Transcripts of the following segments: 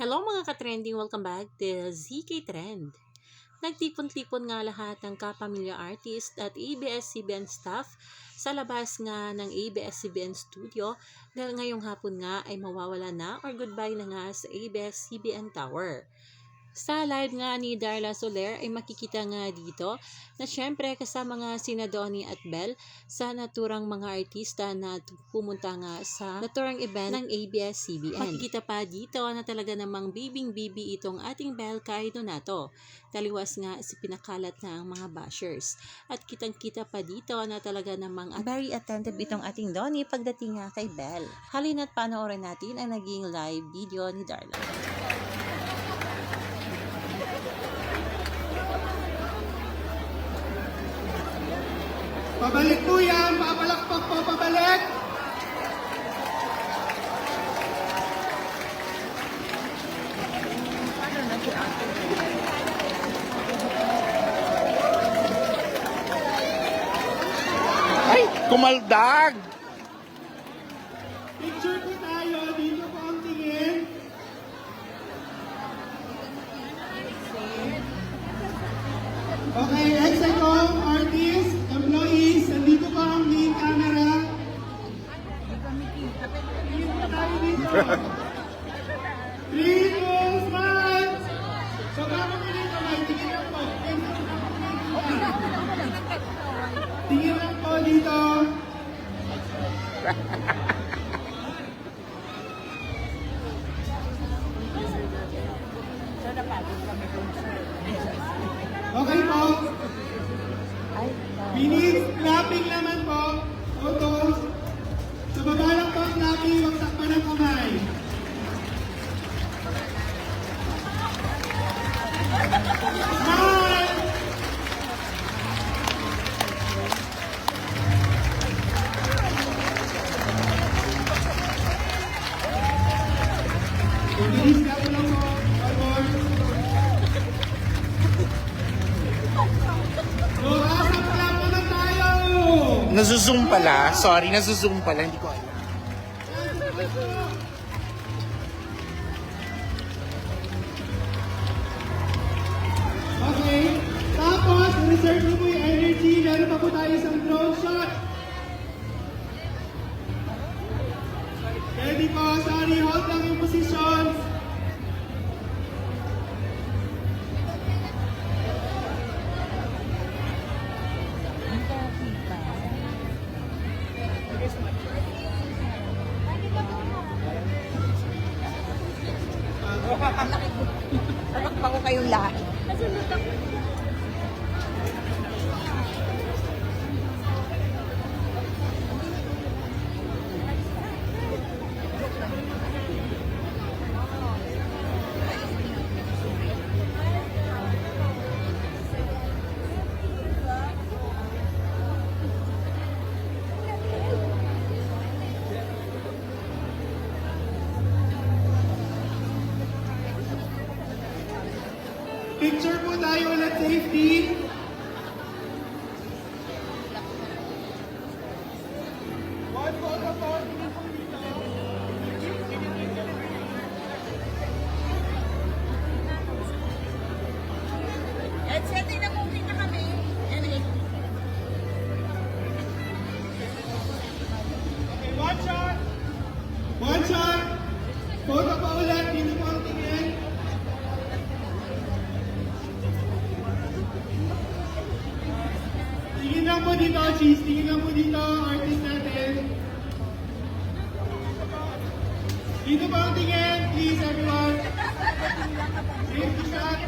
Hello mga ka-trending! Welcome back to ZK Trend. Nagtipon-tipon nga lahat ng kapamilya artist at ABS-CBN staff sa labas nga ng ABS-CBN studio dahil ngayong hapon nga ay mawawala na or goodbye na nga sa ABS-CBN Tower. Sa live nga ni Darla Soler ay makikita nga dito na syempre kasama nga sina Donnie at Belle sa naturang mga artista na pumunta nga sa naturang event ng ABS-CBN. Makikita pa dito na talaga namang bibing-bibi itong ating Belle Kai Donato. Taliwas nga si pinakalat na ang mga bashers. At kitang-kita pa dito na talaga namang very attentive itong ating Donnie pagdating nga kay Belle. Halina't panoorin natin ang naging live video ni Darla. Pabalik po yan, papalakpak po, pabalik. Ay, kumaldag! Picture po tayo, dito po ang tingin. Okay, Execom, artist, employees, nandito po ang main camera. Tingin po tayo dito. 3, 2, 1. So, kamo nyo dito, may tingin lang po. Tingin lang po dito. Okay po. Minutes, clapping naman po. Photos. Sa baba lang po ang clapping, huwag takpan ng kamay. Smile! Bilis ka po lang po. Nasuzoom pala. Sorry, nasuzoom pala. Hindi ko alam. Okay. Tapos, reserve nyo po yung energy. Meron pa po tayo isang drone shot. Ready po. Sorry, hold lang yung position. Dapat pa ko kayong lahat. Picture po tayo ulit, safety. One photo po. At setting na movie na kami. Okay, one shot. One shot. Photo pa ulit. Dito po ang tingin. Tingin lang po dito, cheese. Tingin lang po dito, artist natin. Dito po ang tingin. Please, everyone. Safety shot.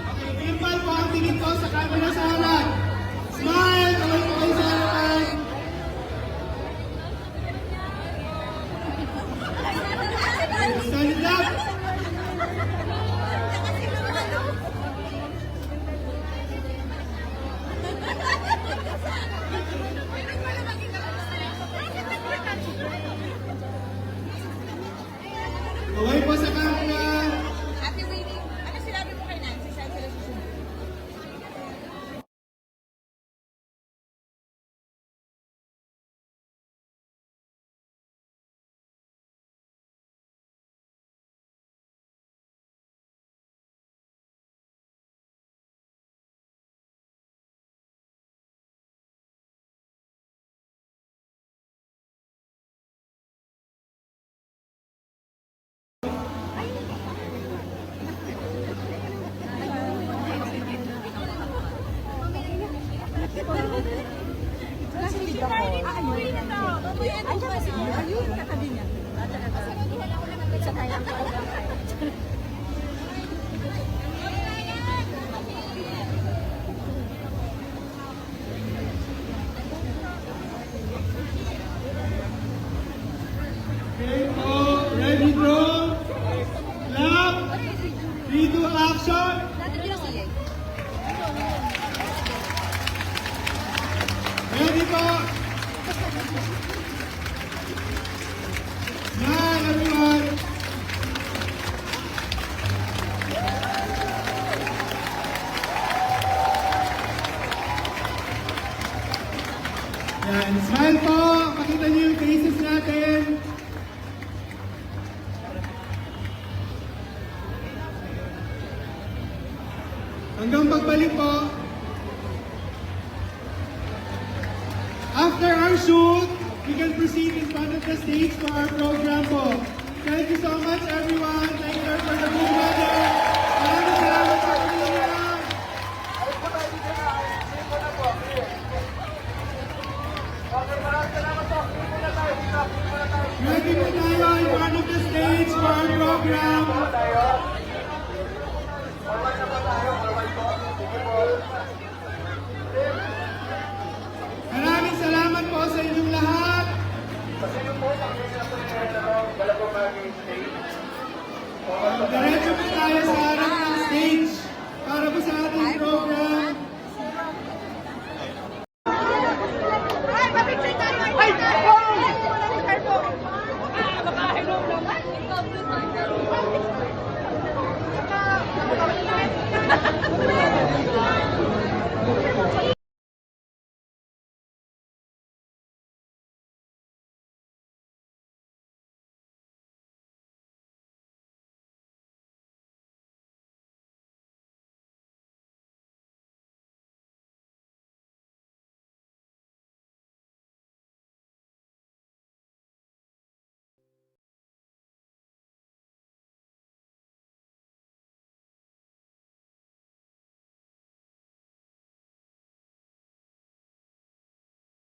Okay, Dimple po ang tingin po sa camera sa harap. Smile! Kaway po kayo sa harapan. Stand up! Kaway po sa camera. Ate Winnie, ano sinabi mo kay Nancy? Saan sila susunod? Ayun, katabi niya. Sanayan ko lang kayo. Okay po, ready bro? Clap! 3, 2, action! Ready po? Smile everyone! Yan, smile po! Pakita niyo yung faces natin. Hanggang pagbalik po. After our shoot, we can proceed in front of the stage for our program po. Thank you so much everyone. Thank you for the good weather.